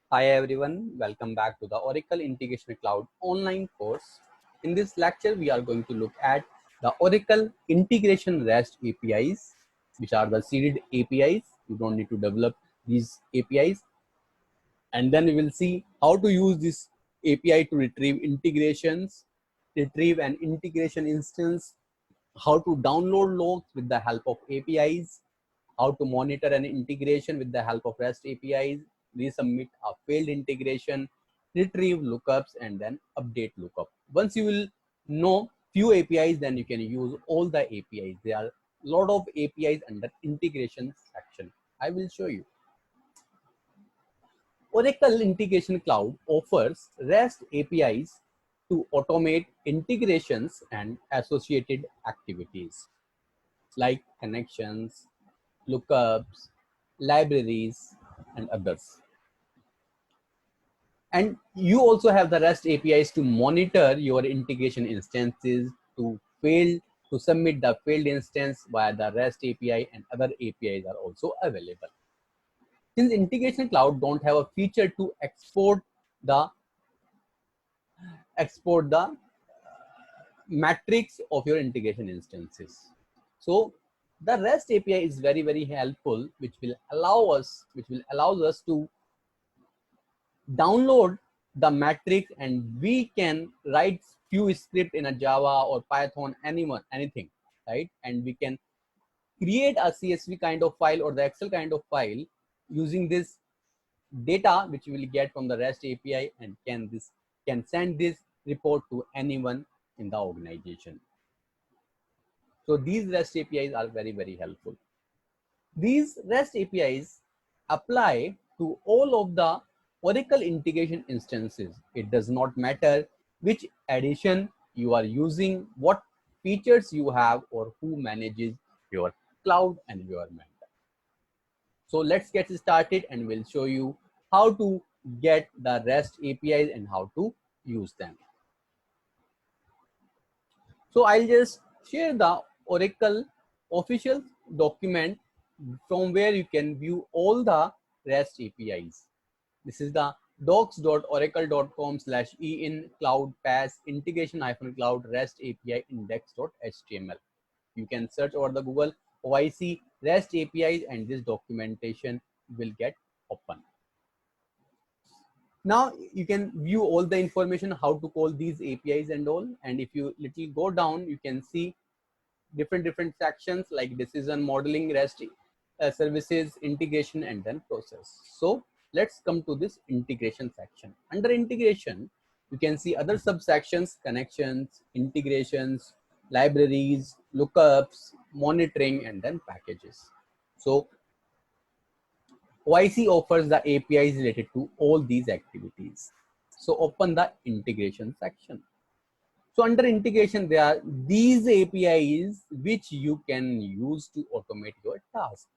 Hi everyone, welcome back to the Oracle Integration Cloud online course. In this lecture, we are going to look at the Oracle Integration REST APIs, which are the seeded APIs. You don't need to develop these APIs. And then we will see how to use this API to retrieve integrations, retrieve an integration instance, how to download logs with the help of APIs, how to monitor an integration with the help of REST APIs, resubmit a failed integration, retrieve lookups, and then update lookup. Once you will know few APIs, then you can use all the APIs. There are a lot of APIs under integration section. I will show you. Oracle Integration Cloud offers REST APIs to automate integrations and associated activities like connections, lookups, libraries, and others. And you also have the REST APIs to monitor your integration instances, to submit the failed instance via the REST API, and other APIs are also available. Since Integration Cloud don't have a feature to export the matrix of your integration instances. So the REST API is very helpful, which will allow us to download the matrix, and we can write few script in a Java or Python, anything, right? And we can create a CSV kind of file or the Excel kind of file using this data which we will get from the REST API, and can send this report to anyone in the organization. So these REST APIs are very helpful. These REST APIs apply to all of the Oracle integration instances. It does not matter which edition you are using, what features you have, or who manages your cloud environment. So let's get started, and we'll show you how to get the REST APIs and how to use them. So I'll just share the Oracle official document from where you can view all the REST APIs. This is the docs.oracle.com/eincloudpass integration-cloud REST API index.html. You can search over the Google OIC REST APIs, and this documentation will get open. Now you can view all the information, how to call these APIs and all. And if you little go down, you can see different sections like decision modeling, REST services, integration, and then process. So let's come to this integration section. Under integration, you can see other subsections: connections, integrations, libraries, lookups, monitoring, and then packages. So OIC offers the APIs related to all these activities. So open the integration section. So under integration, there are these APIs which you can use to automate your task,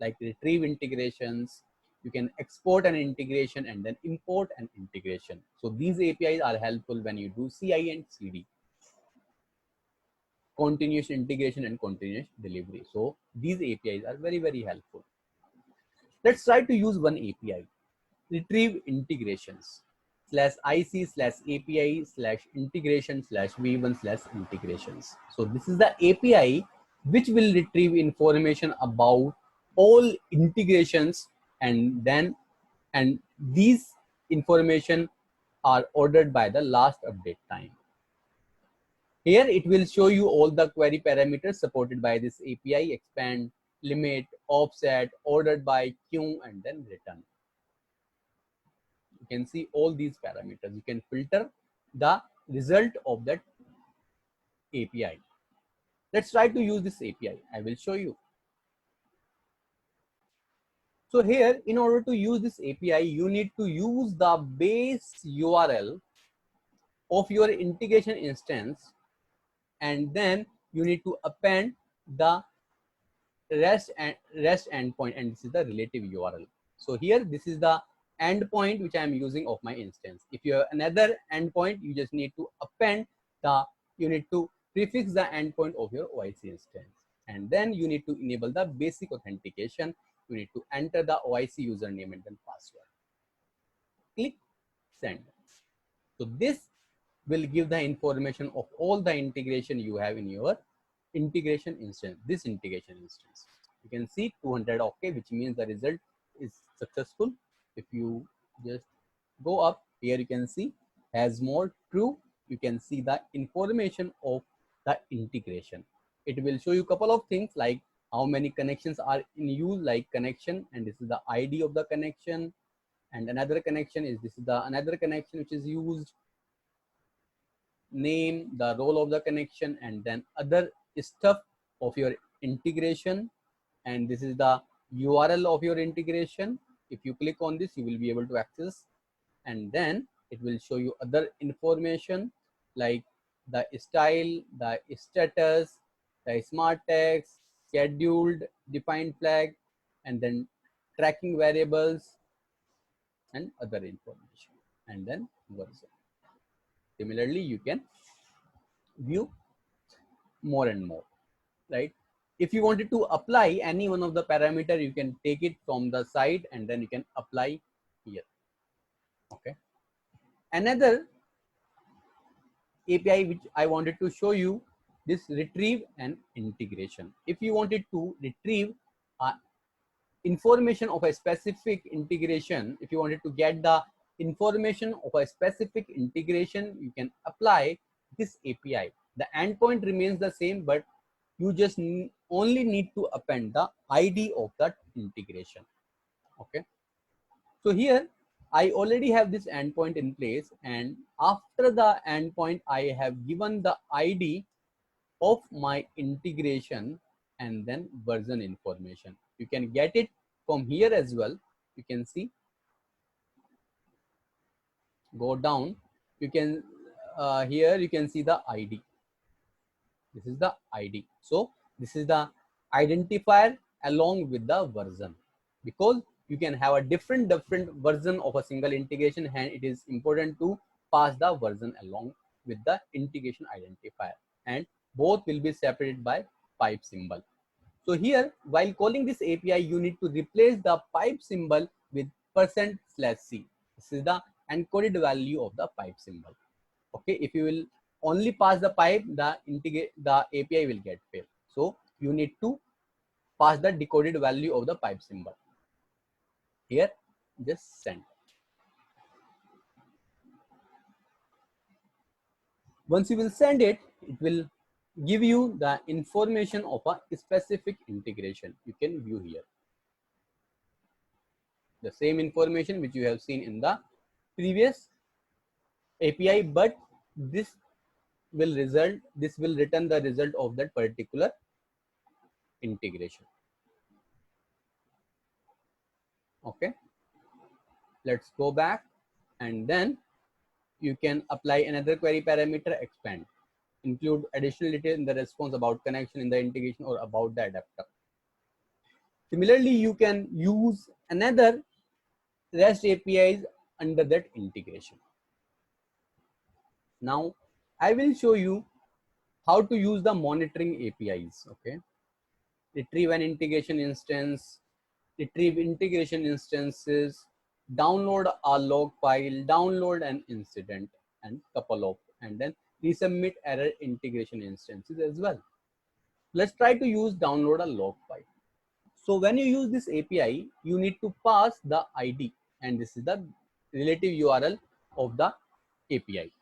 like retrieve integrations. You can export an integration and then import an integration. So these APIs are helpful when you do CI and CD, continuous integration and continuous delivery. So these APIs are very helpful. Let's try to use one API, retrieve integrations /IC/API/integration/v1/integrations. So this is the API which will retrieve information about all integrations, and these information are ordered by the last update time. Here it will show you all the query parameters supported by this API: expand, limit, offset, ordered by, queue, and then return. You can see all these parameters. You can filter the result of that API. Let's try to use this API. I will show you. So here, in order to use this API, you need to use the base URL of your integration instance, and then you need to append the REST endpoint, and this is the relative URL. So here, this is the endpoint which I am using of my instance. If you have another endpoint, you just need to you need to prefix the endpoint of your OIC instance, and then you need to enable the basic authentication. You need to enter the OIC username and then password. click send. So this will give the information of all the integration you have in your integration instance. This integration instance, you can see 200 okay, which means the result is successful. If you just go up here, you can see has more true. You can see the information of the integration. It will show you a couple of things like how many connections are in use, like connection, and this is the ID of the connection, and another connection is this is the another connection which is used, name, the role of the connection, and then other stuff of your integration, and this is the URL of your integration. If you click on this, you will be able to access, and then it will show you other information like the style, the status, the smart text, scheduled, defined flag, and then tracking variables and other information, and then version. Similarly, you can view more and more, right? If you wanted to apply any one of the parameter, you can take it from the side and then you can apply here. Okay. Another API which I wanted to show you, this retrieve and integration. If you wanted to retrieve information of a specific integration, if you wanted to get the information of a specific integration, you can apply this API. The endpoint remains the same, but you just only need to append the ID of that integration. Okay. So here I already have this endpoint in place, and after the endpoint, I have given the ID of my integration and then version information. You can get it from here as well. You can see, go down, you can here you can see the ID. This is the ID. So this is the identifier along with the version, because you can have a different version of a single integration, and it is important to pass the version along with the integration identifier, and both will be separated by pipe symbol. So here, while calling this API, you need to replace the pipe symbol with %/c. This is the encoded value of the pipe symbol. Okay, if you will only pass the pipe, the API will get failed. So you need to pass the decoded value of the pipe symbol. Here, just send. Once you will send it, it will give you the information of a specific integration. You can view here the same information which you have seen in the previous API, but this will return the result of that particular integration. Okay, let's go back, and then you can apply another query parameter, expand, include additional detail in the response about connection in the integration or about the adapter. Similarly, you can use another REST APIs under that integration. Now I will show you how to use the monitoring APIs. Okay, retrieve an integration instance, retrieve integration instances, download a log file, download an incident, and couple of, and then resubmit error integration instances as well. Let's try to use download a log file. So when you use this API, you need to pass the ID, and this is the relative URL of the API.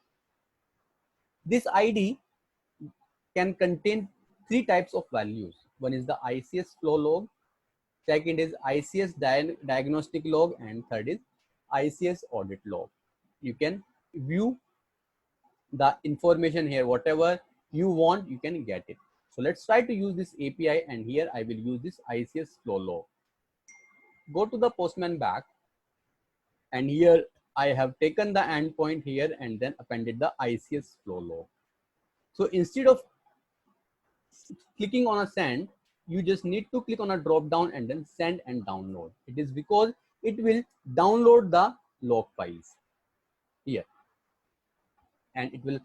This ID can contain three types of values. One is the Ics Flow Log, second is Ics Diagnostic Log, and third is Ics Audit Log. You can view the information here, whatever you want, you can get it. So let's try to use this API, and here I will use this Ics Flow Log. Go to the Postman back, and here I have taken the endpoint here and then appended the Ics Flow Log. So instead of clicking on a send, you just need to click on a drop down and then send and download. It is because it will download the log files here, and it will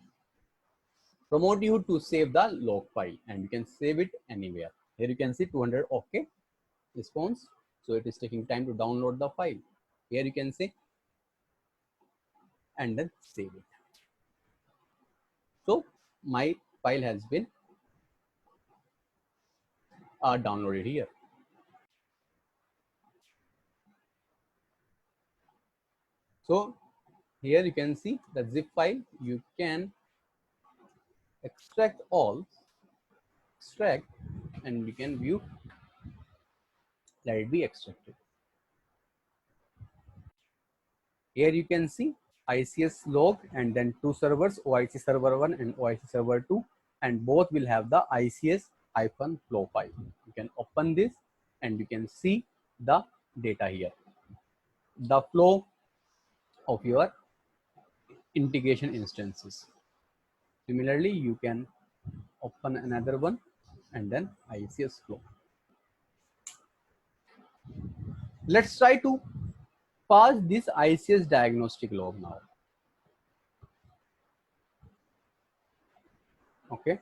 promote you to save the log file, and you can save it anywhere. Here you can see 200 okay response. So it is taking time to download the file. Here you can see and then save it. So my file has been downloaded here. So here you can see the zip file. You can extract all, extract, and you can view, let it be extracted. Here you can see ICS log and then two servers, OIC server 1 and OIC server 2, and both will have the ICS-flow file. You can open this and you can see the data here, the flow of your integration instances. Similarly, you can open another one and then ICS flow. Let's try to pass this ICS diagnostic log now. Okay.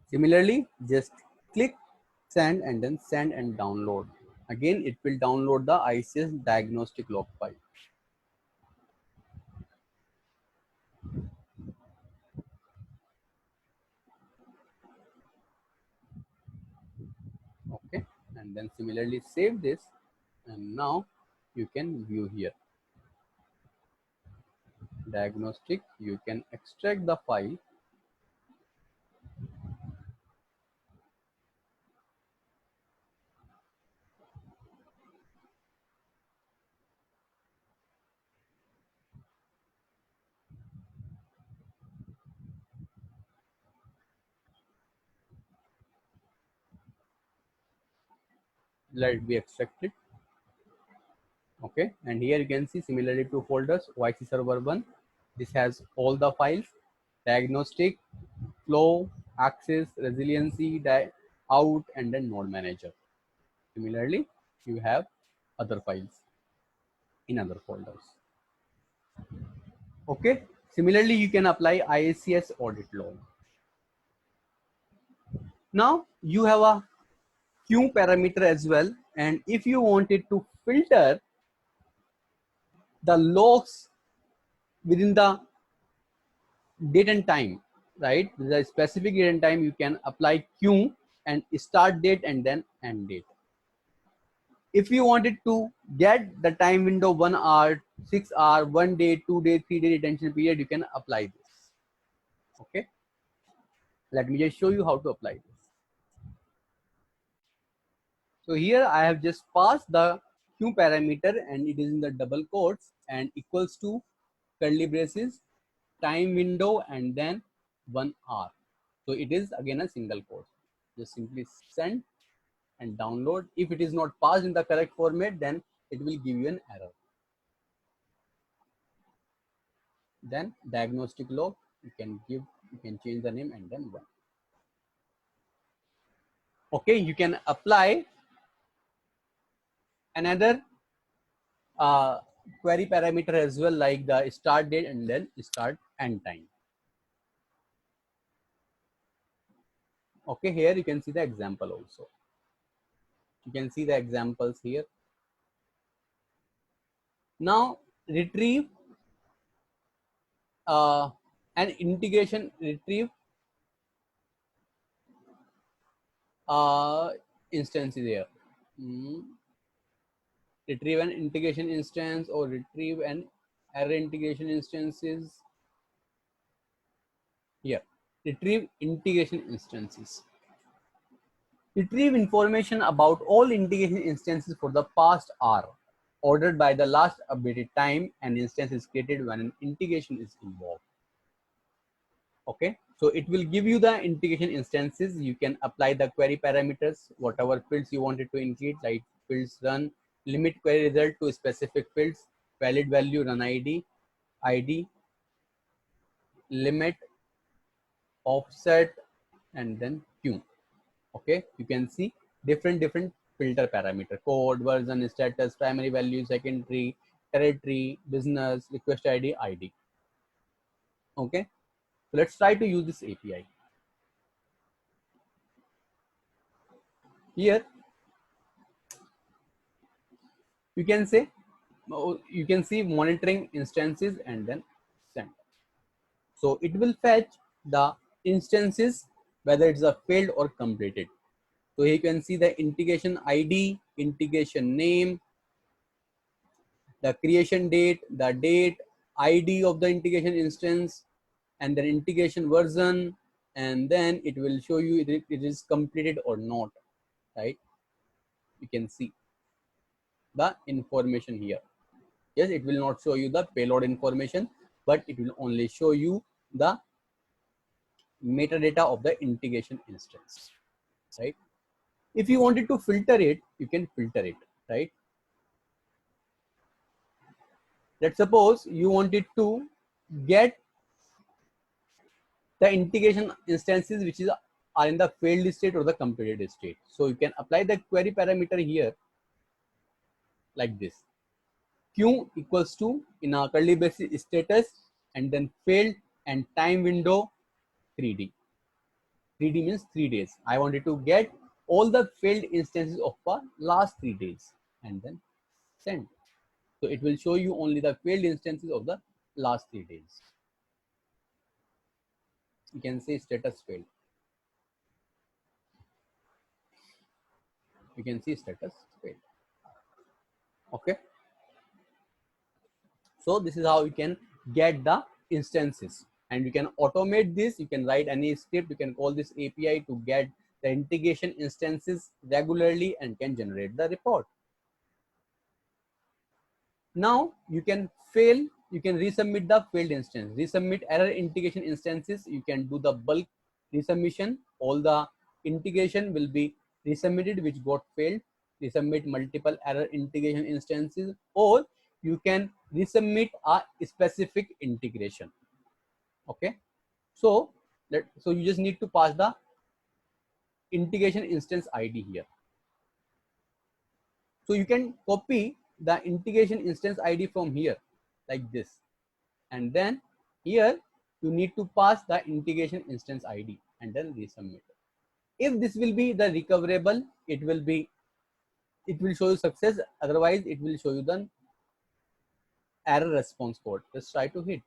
Similarly, just click send and then send and download. Again, it will download the ICS diagnostic log file. Okay, and then similarly save this, and now you can view here diagnostic. You can extract the file. Let it be extracted. Okay, and here you can see similarly two folders, OIC server 1. This has all the files, diagnostic, flow, access, resiliency, out, and then node manager. Similarly, you have other files in other folders. Okay, similarly, you can apply ICS audit log. Now you have a queue parameter as well, and if you wanted to filter the logs within the date and time, right, with a specific date and time, you can apply queue and start date and then end date. If you wanted to get the time window 1 hour, 6 hour, 1 day, 2 day, 3 day retention period, you can apply this. Okay, let me just show you how to apply this. So here I have just passed the queue parameter and it is in the double quotes and equals to curly braces, time window, and then 1 hour. So it is again a single quote. Just simply send and download. If it is not passed in the correct format, then it will give you an error. Then diagnostic log, you can change the name and then 1. Okay, you can apply another query parameter as well, like the start date and then start end time. Okay, here you can see the example also. You can see the examples here. Now retrieve an integration, retrieve instance is here. Retrieve an integration instance or retrieve an error integration instances. Here, retrieve integration instances. Retrieve information about all integration instances for the past hour, ordered by the last updated time. An instance is created when an integration is involved. Okay, so it will give you the integration instances. You can apply the query parameters, whatever fields you wanted to include, like fields run, limit query result to specific fields, valid value, run ID, limit, offset, and then queue. Okay, you can see different filter parameter, code, version, status, primary value, secondary, territory, business, request ID, ID. Okay, so let's try to use this API. Here You can say, you can see monitoring instances and then send. So it will fetch the instances whether it's a failed or completed. So here you can see the integration ID, integration name, the creation date, the date, ID of the integration instance, and then integration version, and then it will show you if it is completed or not, right? You can see the information here. Yes, it will not show you the payload information, but it will only show you the metadata of the integration instance, right? If you wanted to filter it, you can filter it, right? Let's suppose you wanted to get the integration instances which is are in the failed state or the completed state. So you can apply the query parameter here like this. Q equals to, in a curly braces, status, and then failed, and time window 3D. 3D means 3 days. I wanted to get all the failed instances of the last 3 days and then send. So it will show you only the failed instances of the last 3 days. You can say status failed. You can see status failed. Okay. So this is how you can get the instances, and you can automate this. You can write any script. You can call this API to get the integration instances regularly and can generate the report. Now you can fail. You can resubmit the failed instance. Resubmit error integration instances. You can do the bulk resubmission. All the integration will be resubmitted which got failed. Resubmit multiple error integration instances, or you can resubmit a specific integration. Okay, so you just need to pass the integration instance ID here. So you can copy the integration instance ID from here like this, and then here you need to pass the integration instance ID and then resubmit. If this will be the recoverable, it will show you success. Otherwise it will show you the error response code. Just try to hit.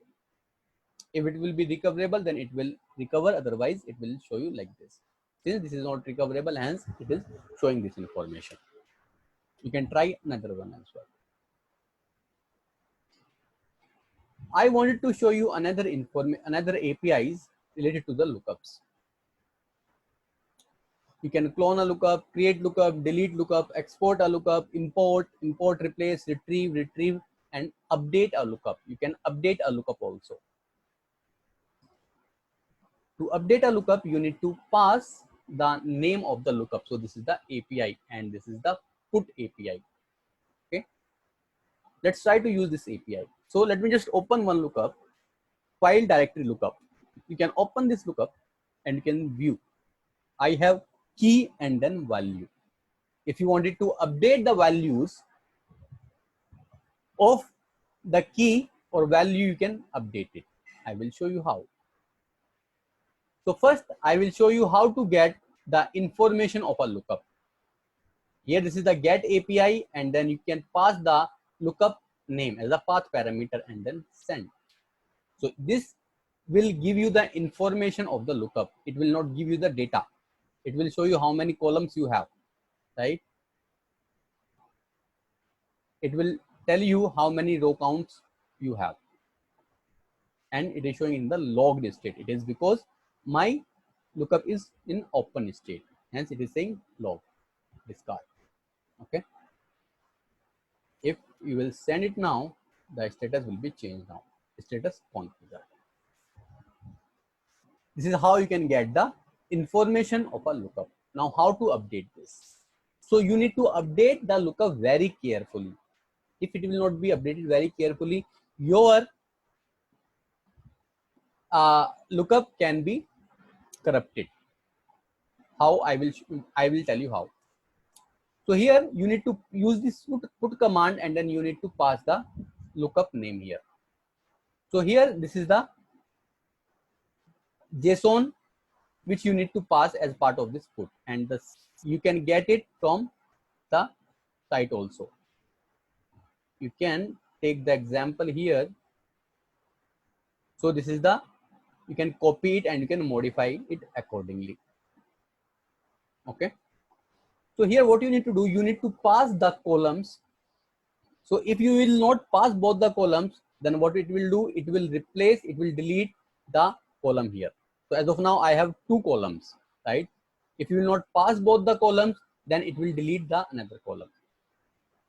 If it will be recoverable, then it will recover. Otherwise it will show you like this. Since this is not recoverable, hence it is showing this information. You can try another one as well. I wanted to show you another APIs related to the lookups. You can clone a lookup, create lookup, delete lookup, export a lookup, import, replace, retrieve, and update a lookup. You can update a lookup also. To update a lookup, you need to pass the name of the lookup. So this is the API and this is the put API. Okay. Let's try to use this API. So let me just open one lookup, file directory lookup. You can open this lookup and you can view. I have key and then value. If you wanted to update the values of the key or value, you can update it. I will show you how. So first I will show you how to get the information of a lookup. Here this is the get API, and then you can pass the lookup name as a path parameter and then send. So this will give you the information of the lookup. It will not give you the data. It will show you how many columns you have, right? It will tell you how many row counts you have, and it is showing in the logged state. It is because my lookup is in open state, hence it is saying log discard. Okay, if you will send it now, the status will be changed now. Status configured. This is how you can get the information of a lookup. Now how to update this? So you need to update the lookup very carefully. If it will not be updated very carefully, your lookup can be corrupted. How I will tell you how. So here you need to use this put command, and then you need to pass the lookup name here. So here this is the JSON which you need to pass as part of this put, and this you can get it from the site also. you can take the example here. So this is the, you can copy it and you can modify it accordingly. Okay. So here what you need to do, you need to pass the columns. So if you will not pass both the columns, then what it will do, it will replace, it will delete the column here. So as of now, I have two columns, right? If you will not pass both the columns, then it will delete the another column.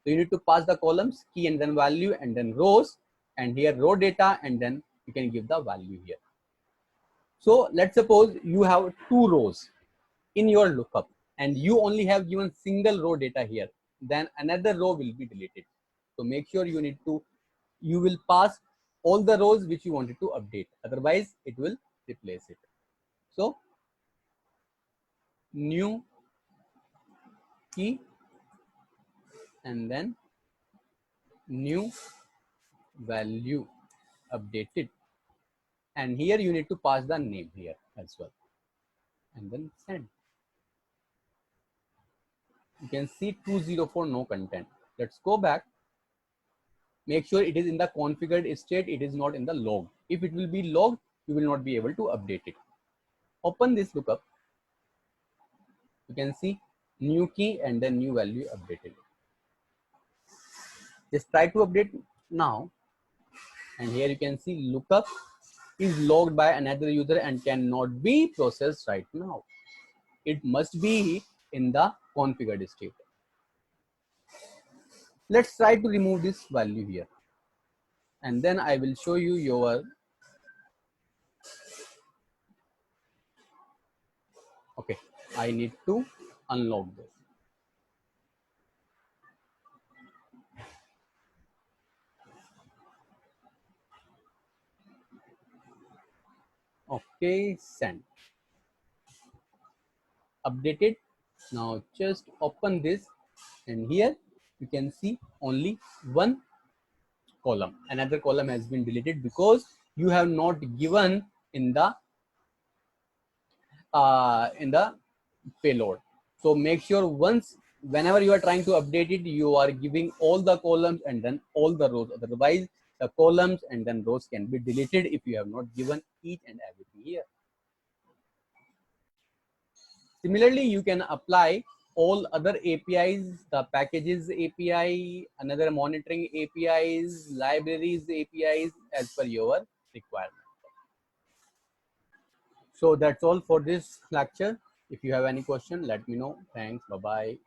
So you need to pass the columns, key and then value and then rows, and here row data, and then you can give the value here. So let's suppose you have two rows in your lookup and you only have given single row data here, then another row will be deleted. So make sure you will pass all the rows which you wanted to update, otherwise it will replace it. So new key and then new value updated, and here you need to pass the name here as well, and then send. You can see 204 no content. Let's go back. Make sure it is in the configured state, it is not in the log. If it will be logged, you will not be able to update it. Open this lookup. You can see new key and then new value updated. Just try to update now, and here you can see lookup is logged by another user and cannot be processed right now. It must be in the configured state. Let's try to remove this value here, and then I will show you your, okay, I need to unlock this. Okay, send. Updated. Now just open this, and here you can see only one column. Another column has been deleted because you have not given in the payload. So make sure whenever you are trying to update it, you are giving all the columns and then all the rows. Otherwise, the columns and then rows can be deleted if you have not given each and everything here. Similarly, you can apply all other APIs, the packages API, another monitoring APIs, libraries APIs as per your requirement. So that's all for this lecture. If you have any question, let me know. Thanks. Bye-bye.